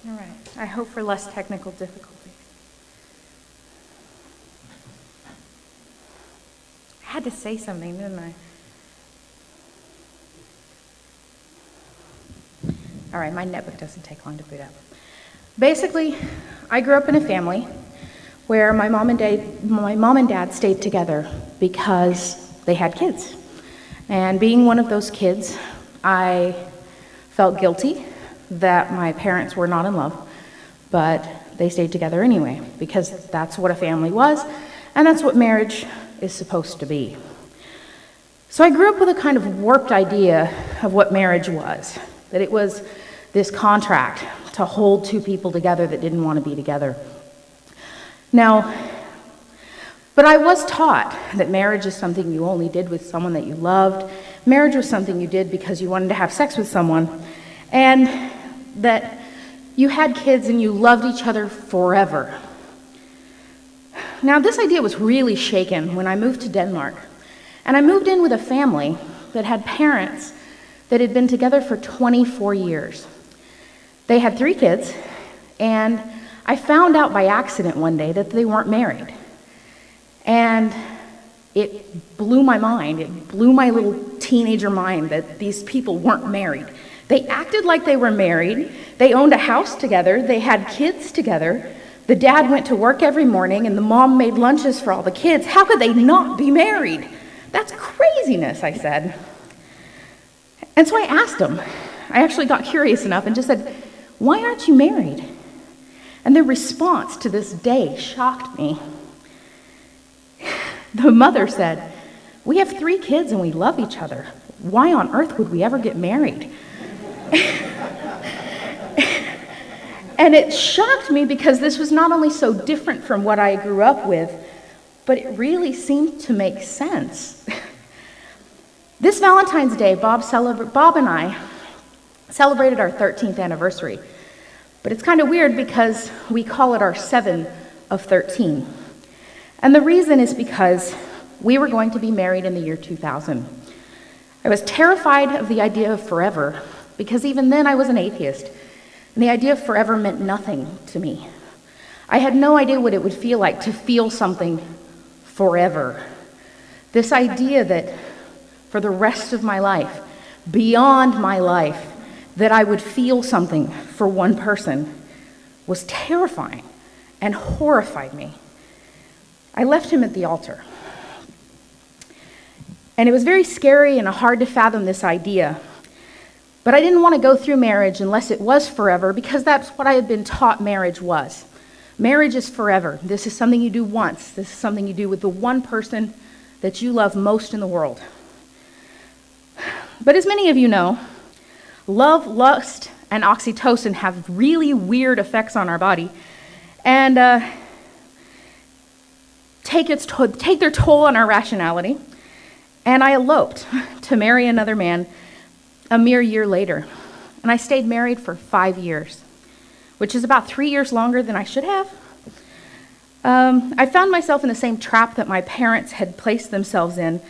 All right. I hope for less technical difficulty. I had to say something, didn't I? All right, my netbook doesn't take long to boot up. Basically, I grew up in a family where my mom and dad stayed together because they had kids. And being one of those kids, I felt guilty that my parents were not in love, but they stayed together anyway, because that's what a family was, and that's what marriage is supposed to be. So I grew up with a kind of warped idea of what marriage was, that it was this contract to hold two people together that didn't want to be together. Now, but I was taught that marriage is something you only did with someone that you loved. Marriage was something you did because you wanted to have sex with someone, and that you had kids and you loved each other forever. Now, this idea was really shaken when I moved to Denmark, and I moved in with a family that had parents that had been together for 24 years. They had 3 kids, and I found out by accident one day that they weren't married. And it blew my mind. It blew my little teenager mind that these people weren't married. They acted like they were married. They owned a house together. They had kids together. The dad went to work every morning, and the mom made lunches for all the kids. How could they not be married? That's craziness, I said. And so I asked them. I actually got curious enough and just said, "Why aren't you married?" And their response to this day shocked me. The mother said, "We have 3 kids and we love each other. Why on earth would we ever get married?" And it shocked me because this was not only so different from what I grew up with, but it really seemed to make sense. This Valentine's Day, Bob and I celebrated our 13th anniversary. But it's kind of weird because we call it our 7 of 13. And the reason is because we were going to be married in the year 2000. I was terrified of the idea of forever because even then I was an atheist, and the idea of forever meant nothing to me. I had no idea what it would feel like to feel something forever. This idea that for the rest of my life, beyond my life, that I would feel something for one person was terrifying and horrified me. I left him at the altar. And it was very scary and hard to fathom this idea. But I didn't want to go through marriage unless it was forever, because that's what I had been taught marriage was. Marriage is forever. This is something you do once. This is something you do with the one person that you love most in the world. But as many of you know, love, lust, and oxytocin have really weird effects on our body and take their toll on our rationality. And I eloped to marry another man a mere year later. And I stayed married for 5 years, which is about 3 years longer than I should have. I found myself in the same trap that my parents had placed themselves in.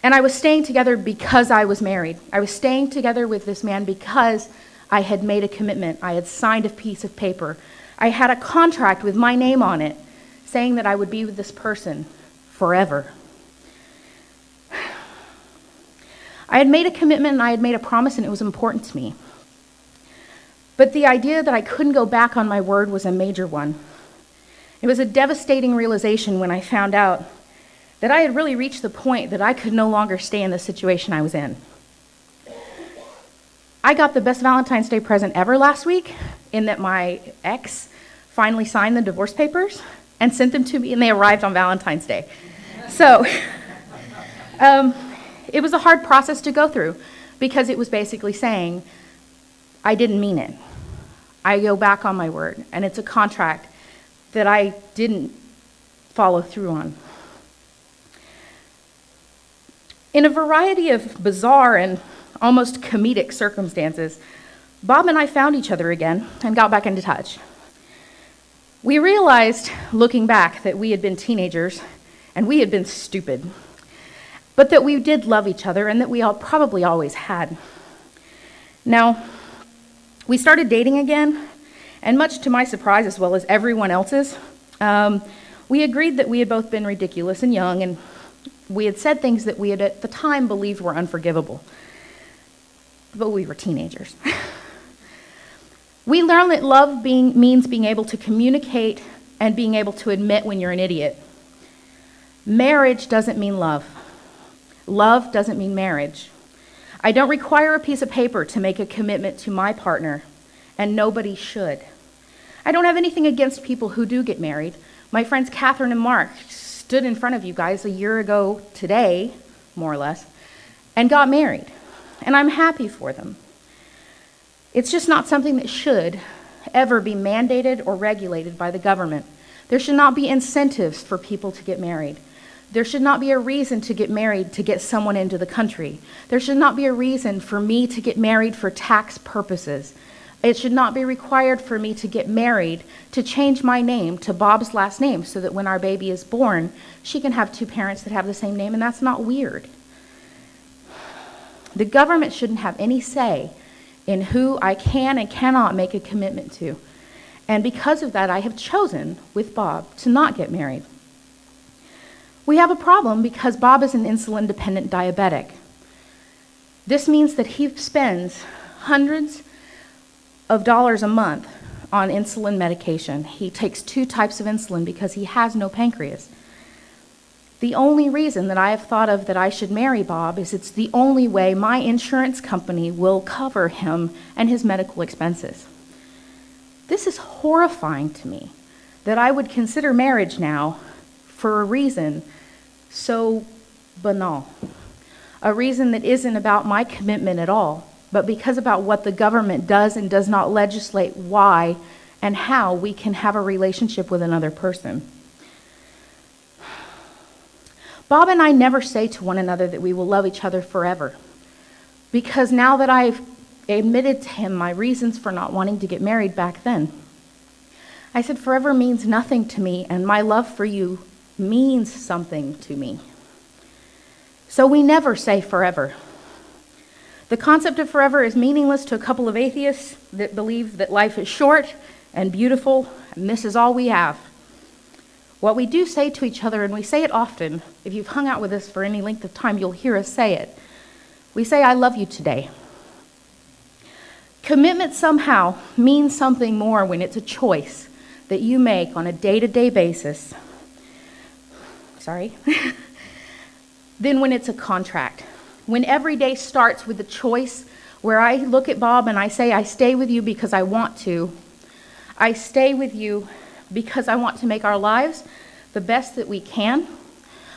And I was staying together because I was married. I was staying together with this man because I had made a commitment. I had signed a piece of paper. I had a contract with my name on it saying that I would be with this person forever. I had made a commitment and I had made a promise, and it was important to me. But the idea that I couldn't go back on my word was a major one. It was a devastating realization when I found out that I had really reached the point that I could no longer stay in the situation I was in. I got the best Valentine's Day present ever last week, in that my ex finally signed the divorce papers and sent them to me, and they arrived on Valentine's Day. So it was a hard process to go through, because it was basically saying, I didn't mean it. I go back on my word, and it's a contract that I didn't follow through on. In a variety of bizarre and almost comedic circumstances, Bob and I found each other again and got back into touch. We realized, looking back, that we had been teenagers and we had been stupid, but that we did love each other and that we all probably always had. Now, we started dating again, And much to my surprise, as well as everyone else's, we agreed that we had both been ridiculous and young, and we had said things that we had at the time believed were unforgivable. But we were teenagers. We learned that love means being able to communicate and being able to admit when you're an idiot. Marriage doesn't mean love. Love doesn't mean marriage. I don't require a piece of paper to make a commitment to my partner, and nobody should. I don't have anything against people who do get married. My friends Catherine and Mark stood in front of you guys a year ago today, more or less, and got married. And I'm happy for them. It's just not something that should ever be mandated or regulated by the government. There should not be incentives for people to get married. There should not be a reason to get married to get someone into the country. There should not be a reason for me to get married for tax purposes. It should not be required for me to get married to change my name to Bob's last name so that when our baby is born, she can have two parents that have the same name, and that's not weird. The government shouldn't have any say in who I can and cannot make a commitment to. And because of that, I have chosen with Bob to not get married. We have a problem because Bob is an insulin-dependent diabetic. This means that he spends hundreds of dollars a month on insulin medication. He takes 2 types of insulin because he has no pancreas. The only reason that I have thought of that I should marry Bob is it's the only way my insurance company will cover him and his medical expenses. This is horrifying to me that I would consider marriage now for a reason so banal, a reason that isn't about my commitment at all, but because about what the government does and does not legislate why and how we can have a relationship with another person. Bob and I never say to one another that we will love each other forever, because now that I've admitted to him my reasons for not wanting to get married back then, I said forever means nothing to me, and my love for you means something to me. So we never say forever. The concept of forever is meaningless to a couple of atheists that believe that life is short and beautiful, and this is all we have. What we do say to each other, and we say it often, if you've hung out with us for any length of time, you'll hear us say it. We say, I love you today. Commitment somehow means something more when it's a choice that you make on a day-to-day basis. Than when it's a contract. When every day starts with a choice where I look at Bob and I say, I stay with you because I want to. I stay with you because I want to make our lives the best that we can.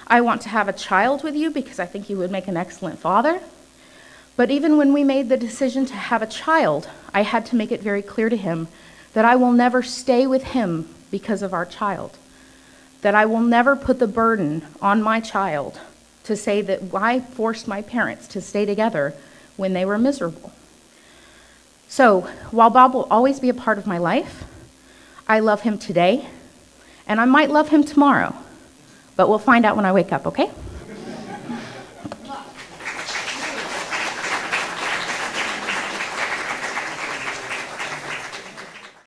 I want to have a child with you because I think you would make an excellent father. But even when we made the decision to have a child, I had to make it very clear to him that I will never stay with him because of our child. That I will never put the burden on my child to say that I forced my parents to stay together when they were miserable. So, while Bob will always be a part of my life, I love him today, and I might love him tomorrow, but we'll find out when I wake up, okay?